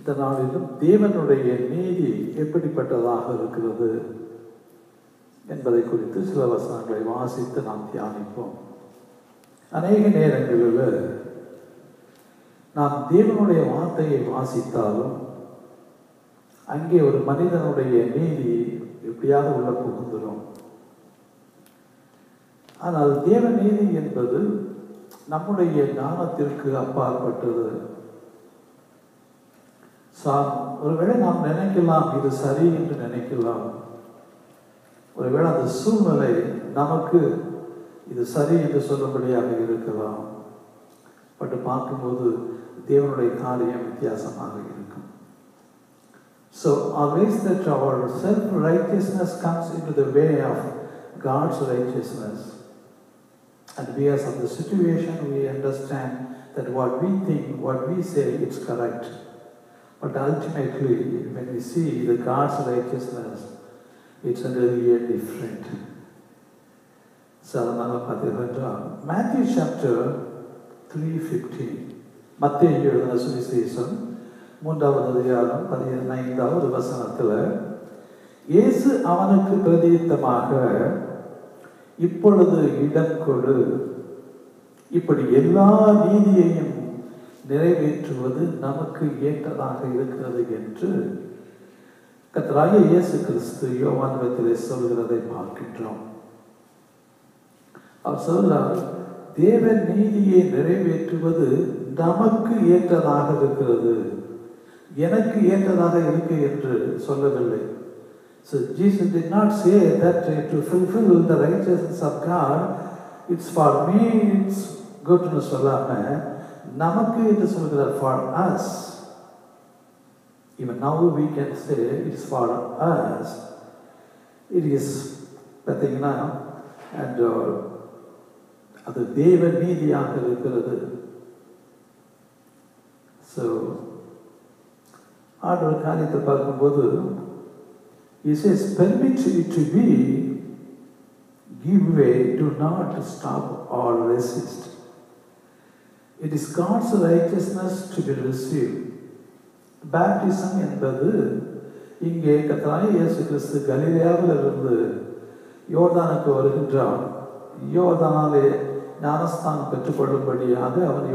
இந்த நாளிலும் தேவனுடைய நீதி எப்படிப்பட்டதாக இருக்கிறது என்பதை குறித்து சில வசனங்களை வாசித்து நாம் தியானிப்போம். அநேக நேரங்களில் நாம் தேவனுடைய வார்த்தையை வாசித்தாலும் அங்கே ஒரு மனிதனுடைய நீதி எப்படியாவது உள்ள புகுந்துடும். ஆனால் தேவ நீதி என்பது நம்முடைய ஞானத்திற்கு அப்பாற்பட்டது. ஒருவேளை நாம் நினைக்கலாம் இது சரி என்று நினைக்கலாம். ஒருவேளை அந்த சூழ்நிலை நமக்கு இது சரி என்று சொல்லும்படியாக இருக்கலாம். பட் பார்க்கும்போது தேவனுடைய காரியம் வித்தியாசமாக இருக்கும். So always that our self-righteousness comes into the way of God's righteousness. And because of the situation we understand that what we think, what we say, it's correct. But ultimately, when we see the God's righteousness, it's really different. So, Matthew chapter 3:15. மத்தேயு எழுதின சுவிசேஷம் 3வது அதிகாரம் 15வது வசனத்தில் இயேசு அவனுக்கு பிரதியுத்தரமாக, இப்பொழுது இடம் கொடு, இப்படி எல்லா நீதியையும் நிறைவேற்றுவது நமக்கு ஏற்றதாக இருக்கிறது என்று கர்த்தராகிய இயேசு கிறிஸ்து யோவானிடத்திலே சொல்கிறதை பார்க்கின்றோம். அவர் சொல்றார், தேவன் நீதியை நிறைவேற்றுவது நமக்கு ஏற்றதாக இருக்கிறது, எனக்கு ஏற்றதாக இருக்கு என்று சொல்லவில்லை. So Jesus did not say that to fulfill the righteousness of God, it's for me, it's good to சொல்லாம நமக்கு என்று சொல்கிறார், for us. Even now we can say it's for us. It is பார்த்தீங்கன்னா and அது தேவ நீதியாக இருக்கிறது. So ஆண்டவர் காரியத்தை பார்க்கும்போது he says permit it to be, give way, do not stop or resist. It is God's righteousness to be received. Baptism என்பது இங்கே கர்த்தராகிய இயேசு கிறிஸ்து கலிலேயாவில் இருந்து யோர்தானுக்கு வருகின்றார். யோர்தானாலே ஞானஸ்தானம் பெற்றுக்கொள்ளும்படியாக அவன்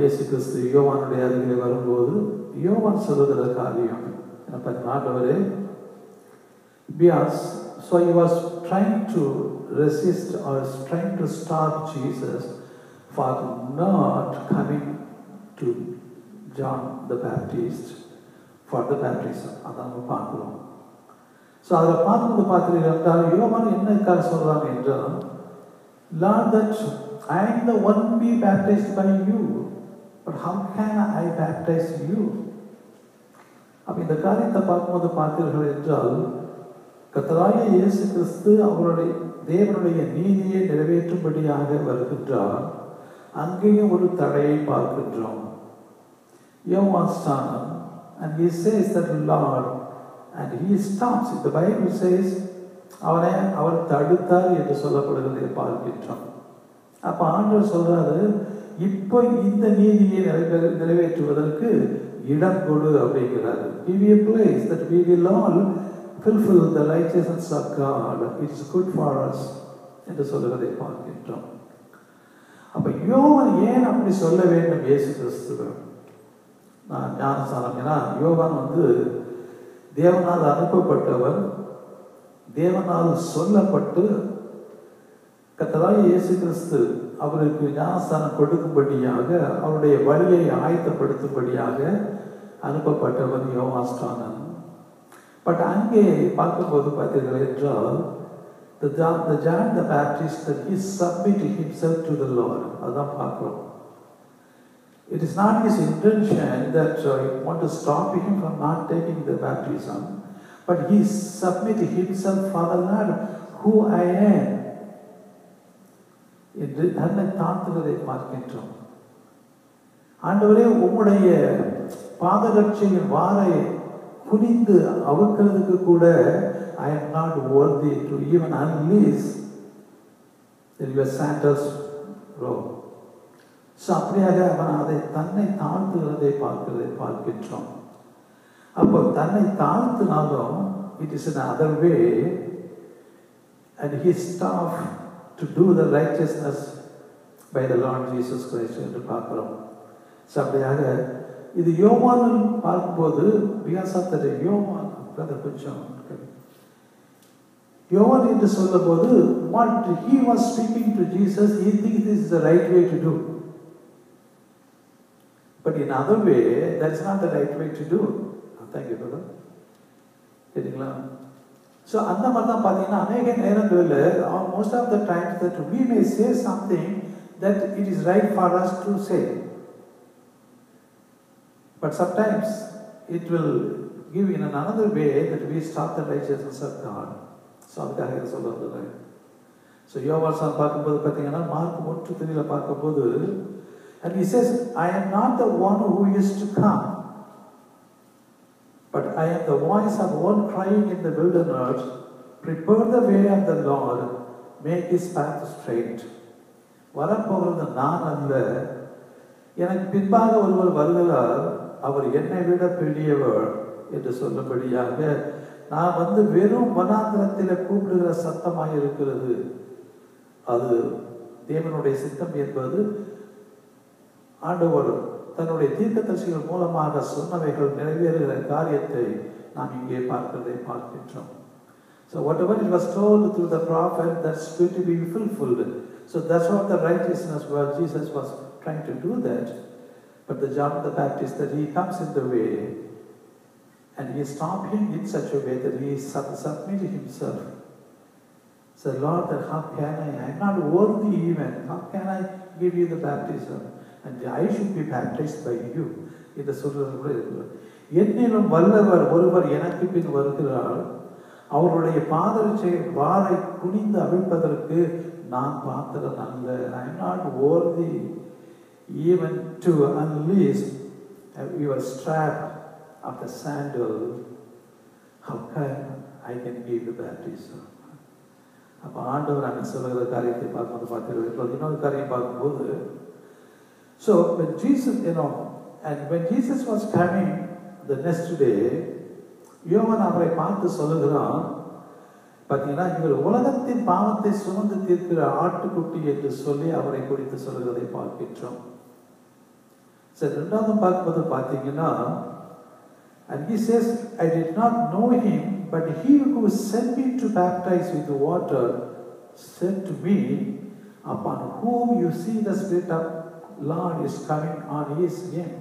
இயேசு கிறிஸ்து யோவானுடைய அருகிலே வரும்போது யோவான் சொல்லுகிற காரியம் ஆண்டவரே, so he was trying to resist or trying to stop Jesus for not coming to John the Baptist for the baptism. அதான் நம்ம பார்க்கிறோம். ஸோ அதில் பார்க்கும்போது யோவான் என்ன சொல்றாங்க என்றால், Lord, that I am the one be baptized by you, but how can I baptize you? அப்போ இந்த காரியத்தை பார்க்கும்போது பார்த்தீர்கள் என்றால் கர்த்தராகிய இயேசு கிறிஸ்து அவருடைய தேவனுடைய நீதியை நிறைவேற்றும்படியாக வருகின்றார். அங்கேயும் ஒரு தடையை பார்க்கின்றோம். யோவான் ஸ்நானம் and he says that Lord, and he stops. The Bible says அவர் தடுத்தார் என்று சொல்லப்படுகிறதை பார்க்கின்றோம். அப்ப ஆண்டவர் சொல்றாரு, இப்போ இந்த நீதியை நிறைவேற்றுவதற்கு இடம் கொடு அப்படிங்கிறாரு. Give a place that we will all fulfill the righteousness of God. It's good for us என்று சொல்லுவதை பார்க்கின்றோம். அப்ப யோவான் ஏன் அப்படி சொல்ல வேண்டும் இயேசு கிறிஸ்துவ? நான் ஞானஸ்நானம், ஏன்னா யோவான் தேவனால் அனுப்பப்பட்டவர், தேவனால் சொல்லப்பட்டு கர்த்தராகிய இயேசு கிறிஸ்து அவருக்கு ஞானஸ்தானம் கொடுக்கும்படியாக அவருடைய வழியை ஆயத்தப்படுத்தும்படியாக அனுப்பப்பட்டவர் யோவான் ஸ்நானன். பட் அங்கே பார்க்கும்போது பார்த்தீர்கள் என்றால் John the Baptist, that he submitted himself to the Lord. அதான் பார்க்கிறோம். It is not his intention that you want to stop him from not taking the baptism, but he submitted himself, Father Lord, who I am. என்று தன்னை தாழ்த்துவதை பார்க்கின்றோம். ஆண்டவரே, உம்முடைய பாதரட்சையின் வாரை குனிந்து அவுக்கிறதுக்கு கூட I am not worthy to even unleash your sandals robe. So அப்படியாக அவன் அதை தன்னை தாழ்த்துகிறதை பார்க்கின்றோம். அப்போ தன்னை தாழ்த்தினாலும் it is in another way, and he stopped to do the righteousness by the Lord Jesus Christ என்று பார்க்கிறோம். ஸோ அப்படியாக இது யோவானில் பார்க்கும்போது வியாசத்தை யோவான் கொஞ்சம் யோவான் என்று சொல்லும் போது what he was speaking to Jesus, he thinks this is the right way to do, but in other way that's not the right way to do. Thank you brother. சரிங்களா? ஸோ அந்த மாதிரி தான் பார்த்தீங்கன்னா அநேக நேரங்களில் most of the times that we may say something that it is right for us to say, but sometimes it will give in another way that we stop the righteousness of God. So அதுக்காக இதை சொல்ல வந்தது. So யோவான் பார்க்கும்போது பார்த்தீங்கன்னா mark 1:3 பார்க்கும்போது and he says, I am not the one who is to come, but I am the voice of one crying in the wilderness, prepare the way of the Lord, make his path straight. வரப்போகிறது நான் அல்ல, எனக்கு பின்பாக ஒருவர் வருகிறார், அவர் என்னை விட பெரியவர் என்று சொல்லும்படியாக நான் வந்து வெறும் வனாந்திரத்தில் கூப்பிடுகிற சத்தமாக இருக்கிறது. அது தேவனுடைய சித்தம் என்பது ஆண்டவர் தன்னுடைய தீர்க்கதரிசிகள் மூலமாக சொன்னவைகள் நிறைவேறுகிற காரியத்தை நாம் இங்கே பார்க்கின்றோம். So whatever it was told through the prophet, that's going to be fulfilled. So that's what the righteousness was. Jesus was trying to do that. But the John the Baptist, that he comes in the way and he stopped him in such a way that he submitted himself. So Lord, how can I'm not worthy even. How can I give you the baptism? And I should be baptized by you. இந்த சொல்றது என்னிலும் வல்லவர் ஒருவர் எனக்கு பின் வருகிறார், அவருடைய பாதரட்சை வாரை குனிந்து அவிழ்ப்பதற்கு நான் பாத்திரன் அல்ல. I am not worthy even to unleash your strap of the sandal. How can I can give the baptism? அப்போ ஆண்டவர் அங்கே சொல்லுகிற காரியத்தை பார்க்கும்போது இன்னொரு காரியம் பார்க்கும்போது so when Jesus, and when Jesus was coming the next day, யோவான் அவரை பார்த்து சொல்லுகிறான், பார்த்தீங்கன்னா இவர் உலகத்தின் பாவத்தை சுமந்து தீர்க்கிற ஆட்டுக்குட்டி என்று சொல்லி அவரை குறித்து சொல்லுகிறதை பார்க்கின்றோம். சரி, ரெண்டாவது பார்க்கும்போது பார்த்தீங்கன்னா and he says, I did not know him, but he who sent me to baptize with water said to me, upon whom you see the Spirit of Lord is coming on his name,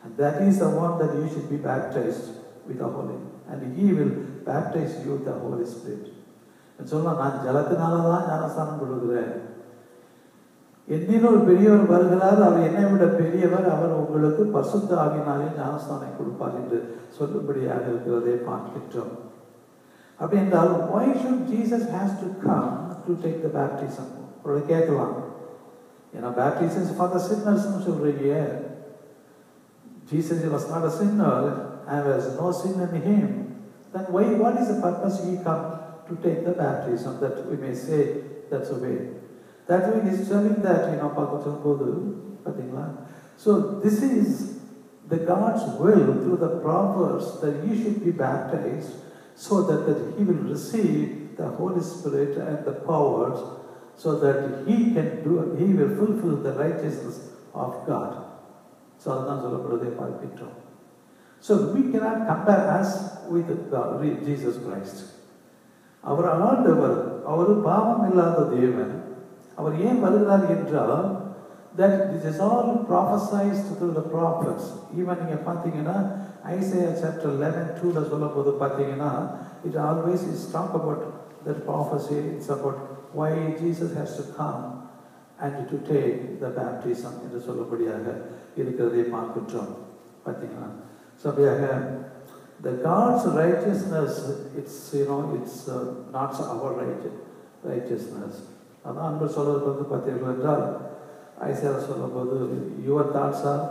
and that is the one that you should be baptized with the Holy, and he will baptize you with the Holy Spirit. And so நான் ஜலத்தினால தான் ஞானஸ்தானம் கொடுக்கிறேன், என்னில் ஒரு பெரியவர் வருகிறார், அவர் என்னை விட பெரியவர், அவர் உங்களுக்கு பரிசுத்த ஆவியினாலே ஞானஸ்தானம் கொடுப்பார் என்று சொல்லும்படியாக இருக்கிறதை பார்க்கின்றோம். அப்படி என்றால் why should Jesus has to come to take the baptism? ஒரு கேட்கலாம், ஏன்னா baptism is for the sinners னு சொல்றீங்க. Jesus was not a sinner and there was no sin in him. Then why, what is the purpose he come to take the baptism? That we may say that's a way. That way he is telling that, so this is the God's will through the prophets that he should be baptized so that he will receive the Holy Spirit and the powers so that he will fulfill the righteousness of God. So that's what we பார்க்கிறோம். So we cannot compare us with God, with Jesus Christ. அவர் ஆண்டவர், அவர் பாவம் இல்லாத தேவன். அவர் ஏன் வருகிறார் என்றால் that this is all prophesied through the prophets. Even நீங்க பார்த்தீங்கன்னா Isaiah chapter 11:2 சொல்லும்போது பார்த்தீங்கன்னா it always is talk about that prophecy. It's about why Jesus has to come and to take the baptism என்று சொல்லப்படியாக இருக்கிறதை பார்க்கிறோம். பார்த்தீங்கன்னா so the God's righteousness, it's not our righteousness. அதான் அன்பு சொல்றது வந்து பார்த்தீர்கள் என்றால் ஐசியா சொல்லும்போது your thoughts are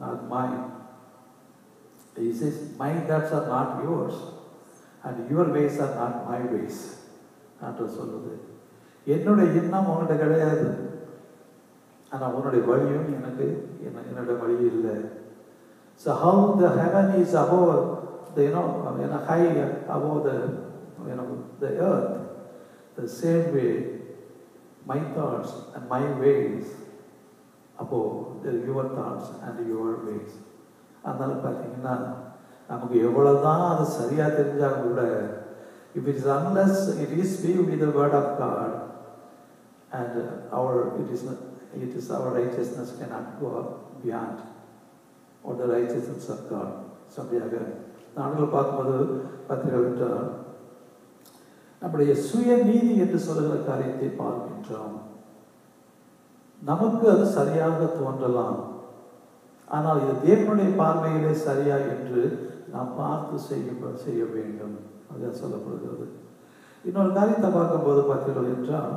not mine. He says my thoughts are not yours and your ways are not my ways என்று சொல்லுது. என்னுடைய எண்ணம் உங்கள்கிட்ட கிடையாது, ஆனால் உன்னுடைய வழியும் எனக்கு என்னோட வழி இல்லை. So how the heaven is above the high above the earth, the same way my thoughts and my ways above your thoughts and your ways. அதனால பார்த்தீங்கன்னா நமக்கு எவ்வளவுதான் அது சரியா தெரிஞ்சா கூட, if it is unless it is with the word of God and it is our righteousness cannot go beyond or the righteousness of God. அப்படியாக நாங்கள் பார்க்கும்போது பார்த்தீர்கள் என்றால் நம்முடைய சுய நீதி என்று சொல்லுகிற காரியத்தை பார்க்கின்றோம். நமக்கு அது சரியாக தோன்றலாம், ஆனால் இது தேவனுடைய பார்வையிலே சரியா என்று நாம் பார்த்து செய்ய வேண்டும். அதுதான் சொல்லப்படுகிறது. இன்னொரு காரியத்தை பார்க்கும்போது பார்த்தீர்கள் என்றால்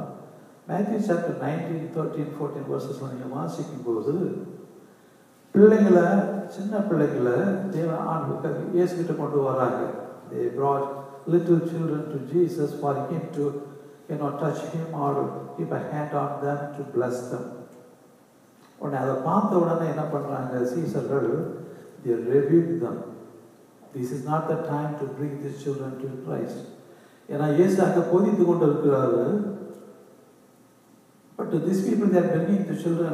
Matthew chapter 19, 13, 14 verses நீங்கள் வாசிக்கும் போது பிள்ளைங்களை, சின்ன பிள்ளைங்களை இயேசுகிட்ட கொண்டு வராங்க. They brought little children to Jesus for him to touch him or keep a hand on them to bless them. உடனே அதை பார்த்த உடனே என்ன பண்றாங்க சீசர்கள்? They rebuked them. This is not the time to bring these children to Christ. ஏன்னா இயேசு அங்கே போதித்து கொண்டு இருக்கிறாரு. But these people, they are bringing the children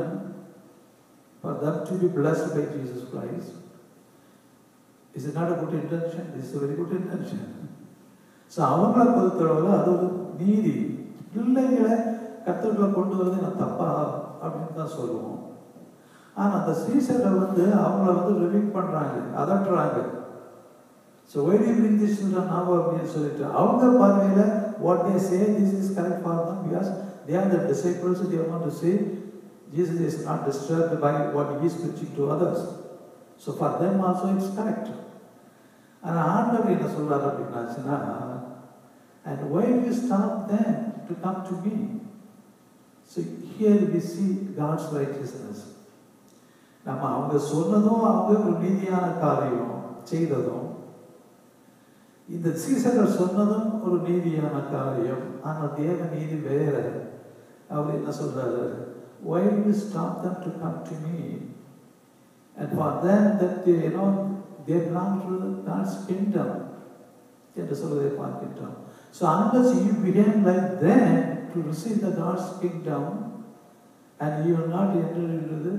for them to be blessed by Jesus Christ. Is it not a good intention? This is a very good intention. So அவங்களை பொறுத்தளவில் அது ஒரு நீதி. பிள்ளைகளை கர்த்தர்களை கொண்டு வரது நான் தப்பா அப்படின்னு தான் சொல்லுவோம். ஆனால் அந்த சீசர்கள் அவங்கள ரிபீட் பண்றாங்க, அதட்டுறாங்க. So why do you bring these children now அப்படின்னு சொல்லிட்டு அவங்க பார்வையில what they say this is correct for them because they are the disciples. They want to say Jesus is not disturbed by what he is preaching to others. So for them also it's correct. And ஆண்டவர் என்ன சொல்றாரு அப்படின்னாச்சுன்னா, and why do you stop them to come to me? So here we see God's righteousness. நம்ம அவங்க சொன்னதும் அவங்க ஒரு நீதியான காரியம் செய்ததும், இந்த சீசர்கள் சொன்னதும் ஒரு நீதியான காரியம், ஆனால் தேவ நீதி வேற. அவர் என்ன சொல்றாரு? Why do you stop them to come to me? And for them that they belong to God's kingdom. என்று சொல்வதை பார்க்கின்றோம். So unless you begin like them to receive the God's kingdom, and you will not enter into the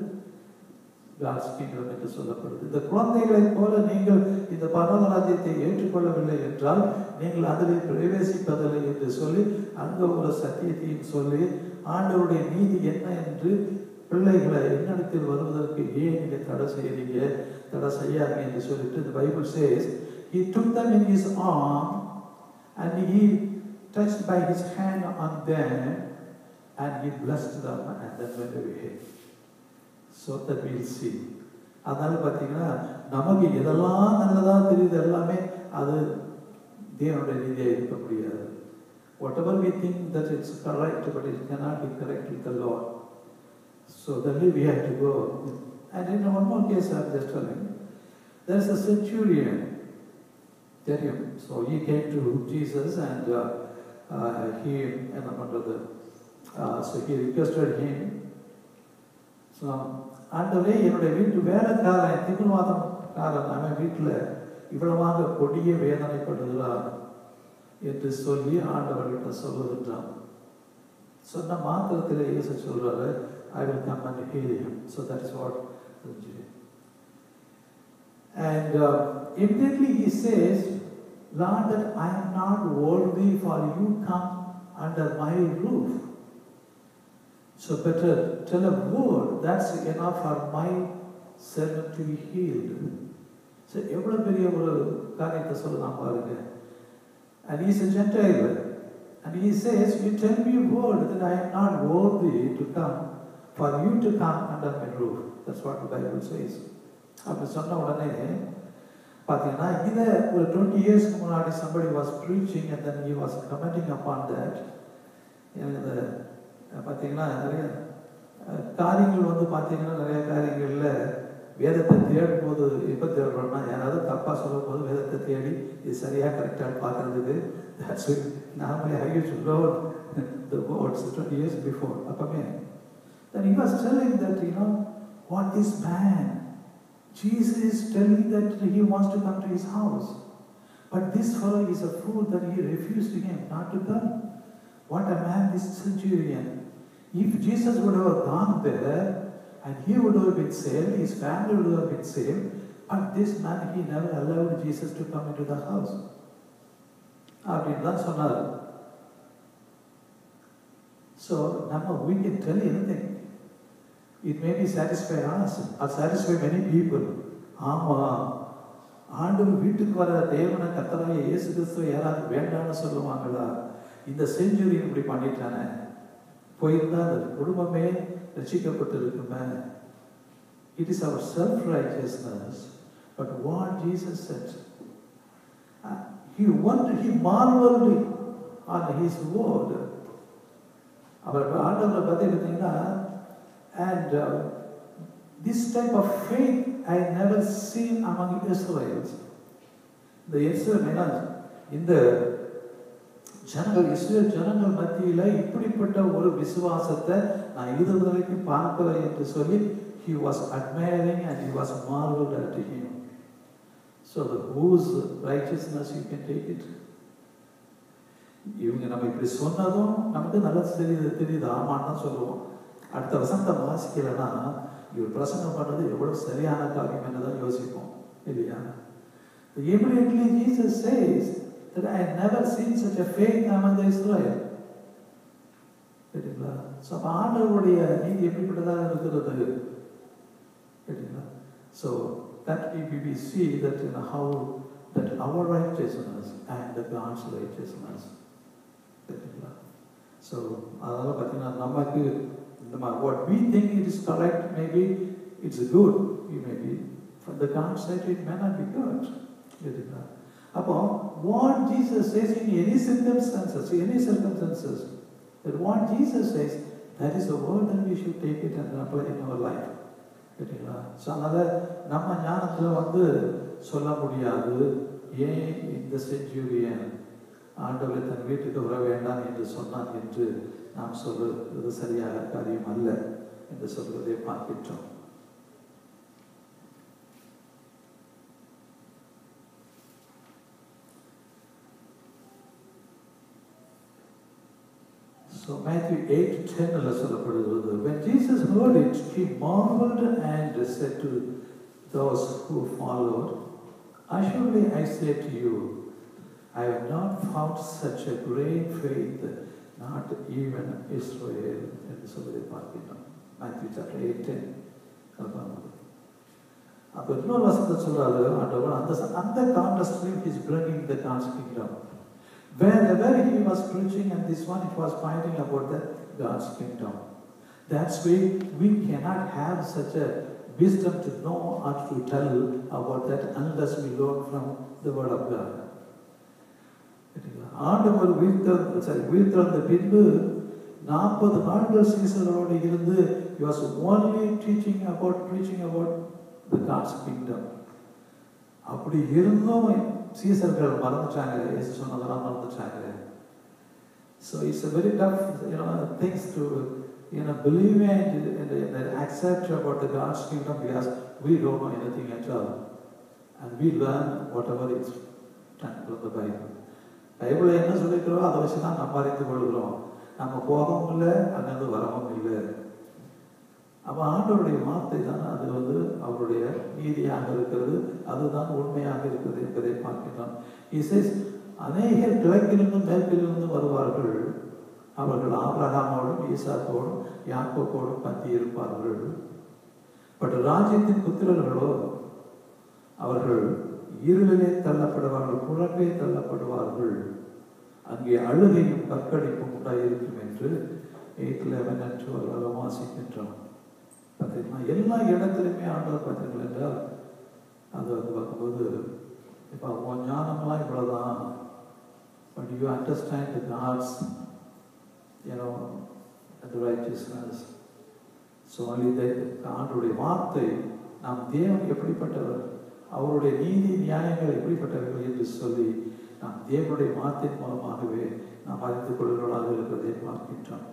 God's kingdom என்று சொல்லப்படுது. இந்த குழந்தைகளைப் போல நீங்கள் இந்த பரலோக ராஜ்யத்தை ஏற்றுக்கொள்ளவில்லை என்றால் நீங்கள் அதில் பிரவேசிப்பதில்லை என்று சொல்லி அங்க ஒரு சத்தியத்தையும் சொல்லி ஆண்டவருடைய நீதி என்ன என்று பிள்ளைகளை என்னிடத்தில் வருவதற்கு ஏன் நீங்க தடை செய்யறீங்க, தடை செய்யாதீங்க என்று சொல்லிட்டு the Bible says he took them in his arm and he touched by his hand on them and he blessed them and then went away. So that we will see. அதனால பார்த்தீங்கன்னா நமக்கு எதெல்லாம் நல்லதா தெரியுது எல்லாமே அது தேவனுடைய நீதியாக இருக்க முடியாது. Whatever we think that it's correct, but it cannot be correct with the Lord. So then we have to go. And in one more case I'm just telling, there's a centurion. So he came to Jesus and he requested him. So ஆண்டவரே என்னுடைய வீட்டு வேலைக்காரன் திமிர்வாதக்காரன் அவன் வீட்டில் இவ்வளவாக கொடிய வேதனைப்படுகிறார் என்று சொல்லி ஆண்டவர்கிட்ட சொல்லுகின்றான். சொன்ன மாத்திரத்தில் இயேசு சொல்றாரு, I will come and heal him. So that is what. And immediately he says, Lord, that I am not worthy for you come under my roof. So better tell a word, that's enough for my servant to be healed. So எவ்வளவு பெரிய ஒரு காரியத்தை சொல்லலாம் பாருங்க. And he is a Gentile. And he says, you tell me a word that I am not worthy to come, for you to come under my roof. That's what the Bible says. அப்படி சொன்ன உடனே பார்த்தீங்கன்னா இதை ஒரு 20 years முன்னாடி somebody was preaching and then he was commenting upon that. பார்த்தீங்கன்னா நிறைய காரியங்கள் பார்த்தீங்கன்னா நிறைய காரியங்களில் வேதத்தை தேடும் போது எப்போ தேடுறோம்னா யாராவது தப்பாக சொல்லும் போது வேதத்தை தேடி இது சரியாக கரெக்டாக பார்க்கறதுக்கு that's it. Normally I used to learn the words 20 years before. அப்பமே Then he was telling that, what this man, Jesus is telling that he wants to come to his house. But this fellow is a fool that he refused him not to come. What a man, this centurion. If Jesus would have gone there, and he would have been saved, his family would have been saved, but this man, he never allowed Jesus to come into the house. அப்படின்லாம் சொன்னார். So, we can tell anything. It may be satisfy us or satisfy many people. ஆமா, ஆண்டவர் வீட்டுக்கு வர தேவனை கர்த்தராகிய இயேசு கிறிஸ்துவை யாராவது வேண்டான்னு சொல்லுவாங்களா? இந்த செஞ்சுரியன் இப்படி பண்ணிட்டானே, போயிருந்தா அந்த குடும்பமே ரட்சிக்கப்பட்டு இருக்குமே. It is our self-righteousness. But what Jesus said, he marveled on his word. அவர் ஆண்டவரை பற்றி பார்த்தீங்கன்னா, and this type of faith I never seen among Israelites. இந்த இஸ்ரேல் ஜனங்கள் மத்தியில இப்படிப்பட்ட ஒரு விசுவாசத்தை நான் இதுவரைக்கும் பார்க்கல என்று சொல்லி he was admiring and he was marveled at him. So whose righteousness you can take it? இவங்க நம்ம இப்படி சொன்னதும் நமக்கு நல்லா தெரியுது, ஆமான்னு தான் சொல்லுவோம். அடுத்த வசனத்தை வாசிக்கலன்னா இவர் பிரசங்கம் பண்ணது எவ்வளவு சரியான காரியம் என்றுதான் யோசிப்போம் இல்லையா? Immediately Jesus says that I have never seen such a faith among the Israel. சரிங்களா? ஸோ அப்போ ஆண்டவருடைய நீதி எப்படிப்பட்டதாக இருக்கிறது? சரிங்களா? So that we see that how that our righteousness and the God's righteousness. சரிங்களா? So அதெல்லாம் பார்த்தீங்கன்னா நமக்கு what we think it is correct, maybe it's good, maybe from the God's side it may not be good. சரிங்களா? அப்போ what Jesus says in any circumstances, that what Jesus says, that is a word that we should take it and apply in our life. சரிங்களா? So அதனால் நம்ம ஞானத்தில் சொல்ல முடியாது, ஏன் இந்த செஞ்சுரியன் ஆண்டவரை தன் வீட்டுக்கு வர வேண்டாம் என்று சொன்னான் என்று நாம் சொல்வது சரியாக காரியம் அல்ல என்று சொல்வதை பார்க்கின்றோம். So Matthew 8:10 சொல்லப்படுகிறது. When Jesus heard it, he marveled and said to those who followed, "Assuredly I say to you, I have not found such a great faith, not even Israel." என்று சொல்லி பார்க்கிறோம். Matthew chapter 8:10. அப்போ இன்னொரு வசனத்தை சொல்றாரு ஆண்டவர், அந்த கான்டெக்ஸ்ட்லையும் he is bringing the God's kingdom. Wherever he was preaching, and this one it was pointing about the God's kingdom. That's why we cannot have such a wisdom to know or to tell about that unless we learn from the word of God. ஆண்டவர் உயிர்த்தெழுந்த பின்பு 40 நாட்கள் சீசரோடு இருந்து he was only preaching about the God's kingdom. அப்படி இருந்தும் சீசர்கள் மறந்துட்டாங்க, இயேசு சொன்னதெல்லாம் மறந்துட்டாங்க. So it's a very tough things to believe and accept about the God's kingdom, because we don't know anything at all, and we learn whatever is from the Bible. Bible என்ன சொல்லிக்கிறோம் அதை வச்சு தான் நம்ம அறிந்து கொள்கிறோம். நம்ம போகவும் இல்லை, அங்கிருந்து வரவும் இல்லை. அப்போ ஆண்டவருடைய வார்த்தை தான் அது அவருடைய நீதியாக இருக்கிறது, அதுதான் உண்மையாக இருக்கிறது என்பதை பார்க்கிறோம். அநேகர் கிழக்கிலிருந்தும் மேற்கிலிருந்து வருவார்கள், அவர்கள் ஆபிரகாமோடும் ஈசாக்கோடும் யாக்கோபோடும் பற்றி இருப்பார்கள். பட் ராஜ்யத்தின் புத்திரர்களோ அவர்கள் இருளிலே தள்ளப்படுவார்கள், புறம்பே தள்ளப்படுவார்கள், அங்கே அழுகையும் கற்கடிப்பும் உண்டாயிருக்கும் என்று 8:11 வாசிக்கின்றோம். பார்த்தீங்கன்னா எல்லா இடத்துலையுமே ஆண்டவர் பார்த்தீர்கள் என்றால் அது பார்க்கும்போது இப்போ உன் ஞானம்லாம் இவ்வளோதான், but you understand the God's the righteousness. So only that ஆண்டவருடைய வார்த்தை, நாம் தேவன் எப்படிப்பட்டவர், அவருடைய நீதி நியாயங்கள் எப்படிப்பட்டவர்கள் என்று சொல்லி நாம் தேவனுடைய வார்த்தையின் மூலமாகவே நாம் அறிந்து கொள்கிறவர்களாக இருக்கிறதை பார்க்கின்றோம்.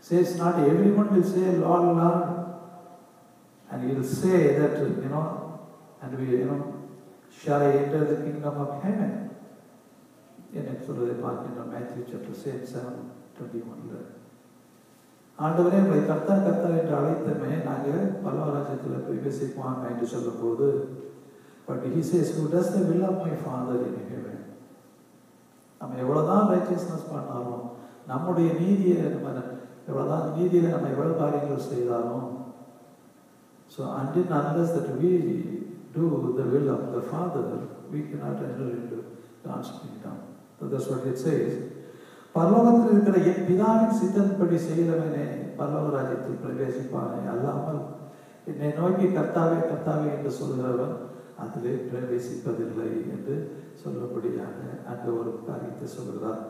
Says not everyone will say, Lord, Lord. And he will say that, and we, shall I enter the kingdom of heaven? In Matthew chapter 7:21. ஆண்டவரே உங்களை கர்த்தர் கர்த்தர் என்று அழைத்தமே நாங்கள் பரலோகராஜ்யத்தில் பிரவேசிப்போம் என்று சொல்லும் போது, but he says, who does the will of my Father in heaven? நம்ம எவ்வளவுதான் ரைச்சியஸ்னஸ் பண்ணாலும், நம்முடைய நீதியை எவ்வளவுதான் நீதியில நம்ம எவ்வளவு காரியங்கள் செய்தாலும், so unless that we do the will of the Father, we cannot enter into God's kingdom. So that's what it says. பரலோகத்தில் இருக்கிற என் பிதாவின் சித்தன்படி செய்கிறவனே பரலோக ராஜ்யத்தில் பிரவேசிப்பானே, அல்லாமல் என்னை நோக்கி கர்த்தாவே கர்த்தாவே என்று சொல்கிறவன் அதிலே பிரவேசிப்பதில்லை என்று சொல்லபடியாக அங்கு ஒரு காரியத்தை சொல்கிறார்.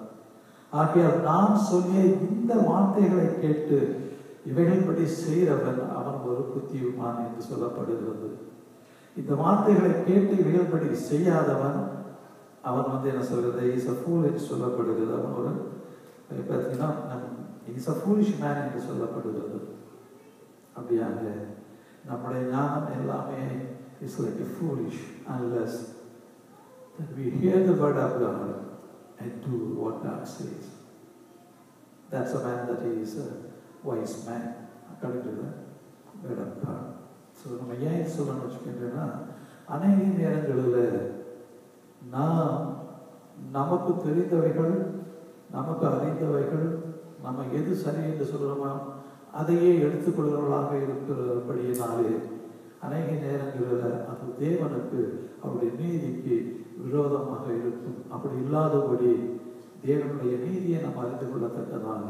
ஆகையால் நான் சொல்லிய இந்த வார்த்தைகளை கேட்டு இவைகள்படி செய்கிறவன் அவன் ஒரு புத்தியுமான் என்று சொல்லப்படுகிறது. இந்த வார்த்தைகளை கேட்டு இவைகள்படி செய்யாதவன் அவன் என்ன சொல்கிறது, இஸ் அ ஃபூல் என்று சொல்லப்படுகிறது. அவன் ஒரு பார்த்தீங்கன்னா இஸ் அ ஃபூலிஷ் மேன் என்று சொல்லப்படுகிறது. அப்படியாக நம்முடைய ஞானம் எல்லாமே is like a foolish unless that we hear the word of God and do what God says. That's a man that is a wise man according to the word of God. So நம்ம ஏன் சொல்லணும்னு வச்சுக்கிட்டோன்னா, அநேக நேரங்களில் நமக்கு தெரிந்தவைகள், நமக்கு அறிந்தவைகள், நம்ம எது சரி என்று சொல்கிறோமோ அதையே எடுத்துக்கொள்கிறவர்களாக இருக்கிறபடியினாலே அநேக நேரங்களில் அது தேவனுக்கு அவருடைய நீதிக்கு விரோதமாக இருக்கும். அப்படி இல்லாதபடி தேவனுடைய நீதியை நம்ம அறிந்து கொள்ளத்தக்கதாக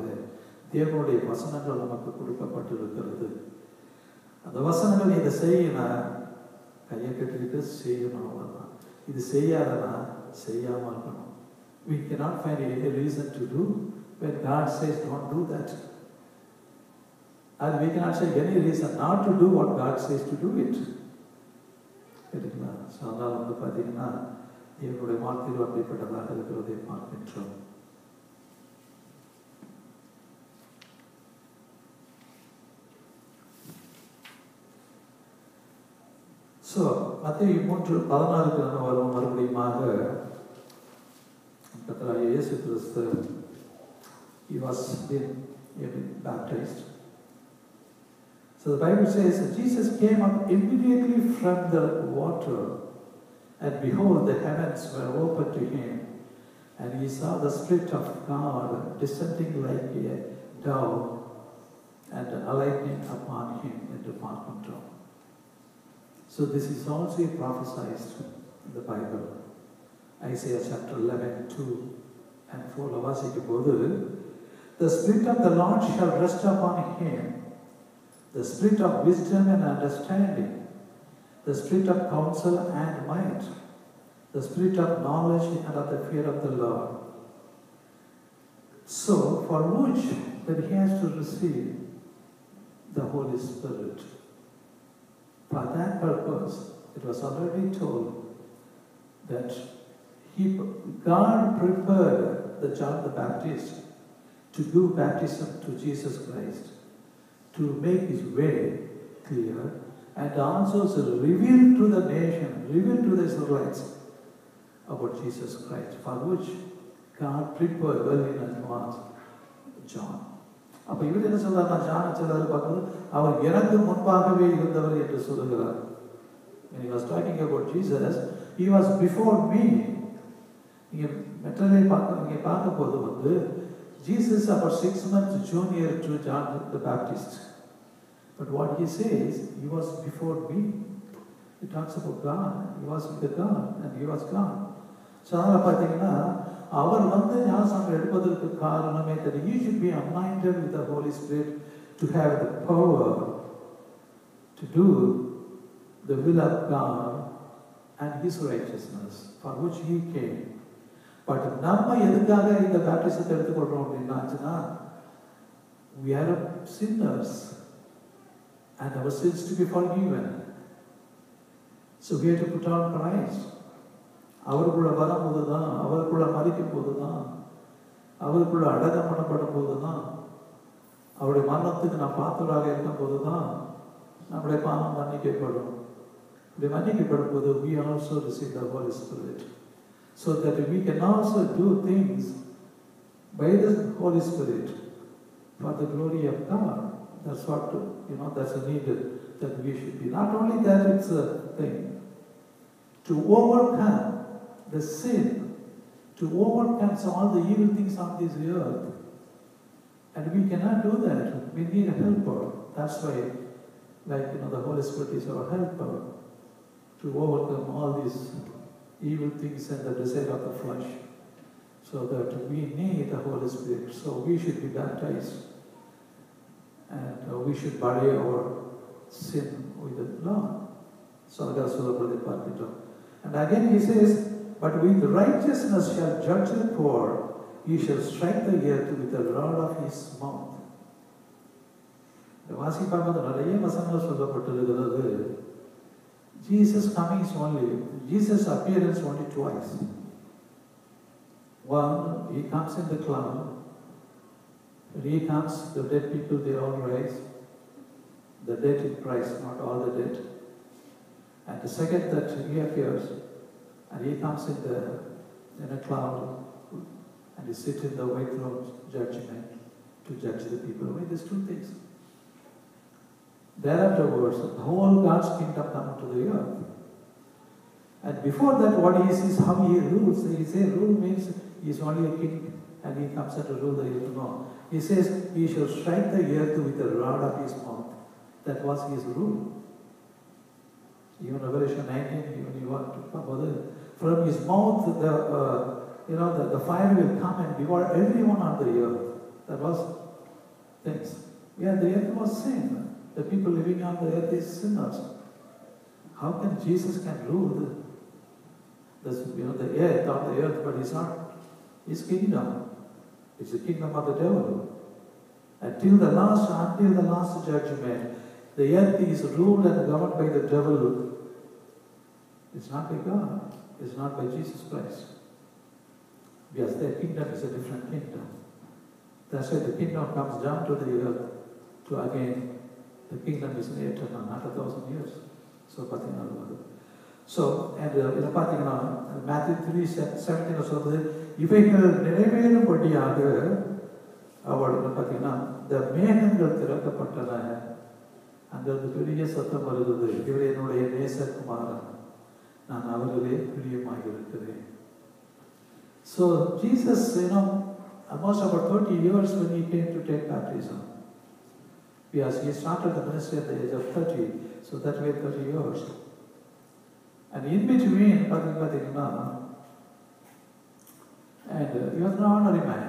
தேவனுடைய வசனங்கள் நமக்கு கொடுக்கப்பட்டிருக்கிறது. அந்த வசனங்கள் இதை செய்யணும், கையை கட்டிக்கிட்டு செய்யணும், அவ்வளோதான். இது செய்யாதனா செய்யாமல் இருக்கணும். We cannot find any reason to do when God says don't do that. And we cannot say any reason not to do what God says to do it. சரிங்களா? ஸோ அதனால் பார்த்தீங்கன்னா தேவனுடைய வார்த்தைகள் அப்படிப்பட்டதாக இருக்கிறதை பார்க்கின்றோம். ஸோ மத்தேயு 3:14 நம்ம வரும் மறுபடியுமாக கர்த்தராகிய இயேசு கிறிஸ்து he was being baptized. So the Bible says that Jesus came up immediately from the water, and behold, the heavens were opened to him, and he saw the Spirit of God descending like a dove and alighting upon him into பார்க்கின்றோம். So this is also prophesied in the Bible. Isaiah chapter 11:2 and 4 வாசிக்கும் போது, the Spirit of the Lord shall rest upon him, the Spirit of wisdom and understanding, the Spirit of counsel and might, the Spirit of knowledge and of the fear of the Lord. So for which that he has to receive the Holy Spirit. For that purpose, it was already told that God prepared the John the Baptist to do baptism to Jesus Christ, to make his way clear, and also to reveal to the nation, reveal to the Israelites about Jesus Christ, for which God prepared well in advance John. அப்போ இவர் என்ன சொல்றாருன்னா, ஜானை சொல்றாரு பார்க்கும்போது அவர் எனக்கு முன்பாகவே இருந்தவர் என்று சொல்லுகிறார். When he was talking about Jesus, he was before me. நீங்க மெட்டரை பார்க்கும்போது வந்து Jesus about 6 months junior to John the Baptist. But what he says, he was before me. He talks about God. He was with God and he was God. So அதனால் பார்த்தீங்கன்னா அவர் வந்து ஞானஸ்நானம் எடுப்பதற்கு காரணமே that he should be anointed with the Holy Spirit to have the power to do the will of God and his righteousness for which he came. But நம்ம எதுக்காக இந்த பேப்டிசத்தை எடுத்துக்கொள்றோம் அப்படின்னாச்சுன்னா, we are sinners and our sins to be forgiven. So we have to put on Christ. அவருக்குள்ள வரும்போது தான், அவருக்குள்ள மறிக்கும் போது தான், அவருக்குள்ள அடக்கம் பண்ணப்படும் போது தான், அவருடைய மரணத்துக்கு நாம் பாத்திரராக இருக்கும்போது தான் நம்முடைய பாவம் மன்னிக்கப்படும். இப்படி மன்னிக்கப்படும் போது we also receive the Holy Spirit, so that we can also do things by the Holy Spirit for the glory of God. That's what, that's a need that we should be. Not only that, it's a thing to overcome the sin, to overcome all the evil things on this earth. And we cannot do that. We need a helper. That's why, the Holy Spirit is our helper to overcome all these evil things and the desire of the flesh. So that we need the Holy Spirit. So we should be baptized. And we should bury our sin with the Lord. So that's what the Bible. And again he says, but with righteousness shall judge the poor. He shall strike the earth with the rod of his mouth. வாசிப்பாக நிறைய வசனங்கள் சொல்லப்பட்டிருக்கிறது. Jesus coming is only, Jesus appearance only twice. One, he comes in the cloud. When he comes, the dead people, they all rise. The dead in Christ, not all the dead. And the second that he appears, and he comes in a cloud, and he sits in the white throne judgment to judge the people. Only these two things. Thereafterwards, the whole God's kingdom comes to the earth. And before that, what he sees, how he rules. He says rule means he is only a king and he comes to rule the earth. No. He says he shall strike the earth with the rod of his mouth. That was his rule. Even Revelation 19, even you want to come over there. From his mouth, the fire will come and devour everyone on the earth. That was things. Yeah, the earth was sin. The people living on the earth is sinners. How can Jesus can rule the earth on the earth, but it's not his kingdom. It's the kingdom of the devil. Until the last judgment, the earth is ruled and governed by the devil. It's not by God. It's not by Jesus Christ. Because their kingdom is a different kingdom. That's why the kingdom comes down to the earth to again. The kingdom is eternal, not 1,000 years. So, Matthew 3:17 சொல்றது இவைகள் நிறைவேறும்படியாக அவள் பார்த்தீங்கன்னா இந்த மேகங்கள் திறக்கப்பட்டன. அங்கிருந்து பெரிய சத்தம் வருகிறது, இவர் என்னுடைய நேசகுமாரன், நான் அவர்களே பிரியமாக இருக்கிறேன். So Jesus, almost about 30 years when he came to take baptism. Yes, he started the ministry at the age of 30, so that way 30 years. And in between, and he was an ordinary man.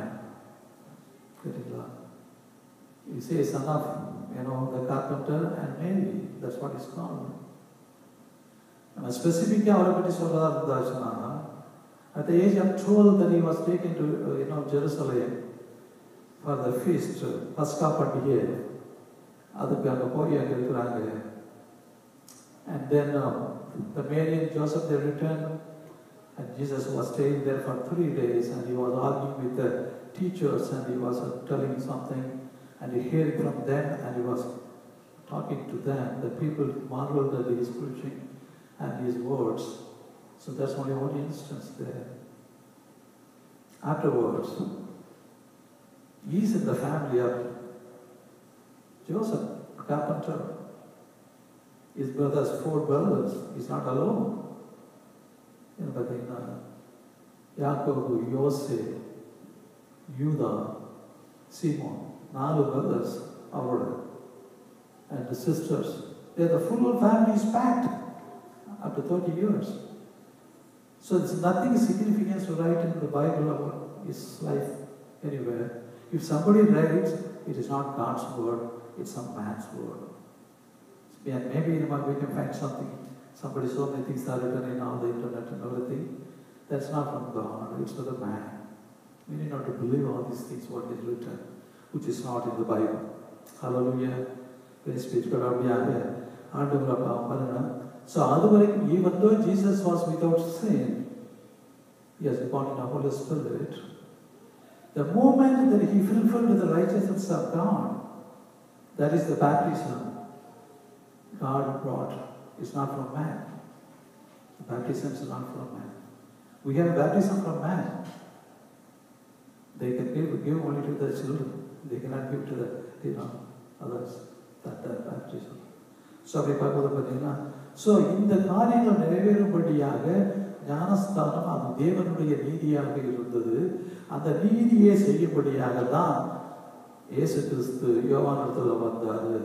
He says, son of, the carpenter and Mary, that's what he's called. And specifically, at the age of 12, that he was taken to, Jerusalem for the feast, Pascha Pandigay. And then the Mary and Joseph, they returned, and Jesus was staying there for 3 days, and he was arguing with the teachers, and he was telling something, and he heard from them, and he was talking to them. The people marveled at his preaching and his words. So that's only one instance there. Afterwards, he's in the family of Joseph, carpenter. His brothers, 4 brothers. He's not alone. Yaakov, Yosef, Judah, Simon, 4 brothers, and the sisters. The full family is packed after 30 years. So there's nothing significant to write in the Bible about his life anywhere. If somebody writes, it is not God's word, it's some man's word. And maybe we can find something. Somebody, so many things are written in all the internet and everything. That's not from God, it's for the man. We need not to believe all these things, what is written, which is not in the Bible. Hallelujah. Praise be to God. So, even though Jesus was without sin, he has born in the Holy Spirit. The moment that he fulfilled the righteousness of God, That is the baptism God brought. It's not from man. The baptism is not from man. We have baptism from man. They can give only to the children. They cannot give to the others. That baptism. So அப்படி பார்க்கும்போது பார்த்தீங்கன்னா, so இந்த காரியங்கள் நிறைவேறும்படியாக ஞானஸ்தானம் அது தேவனுடைய நீதியாக இருந்தது. அந்த நீதியை செய்யும்படியாக தான் இயேசு கிறிஸ்து யோவானிடத்துல வந்தாரு.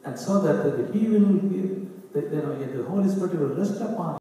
And so that he will give, the Holy Spirit will rest upon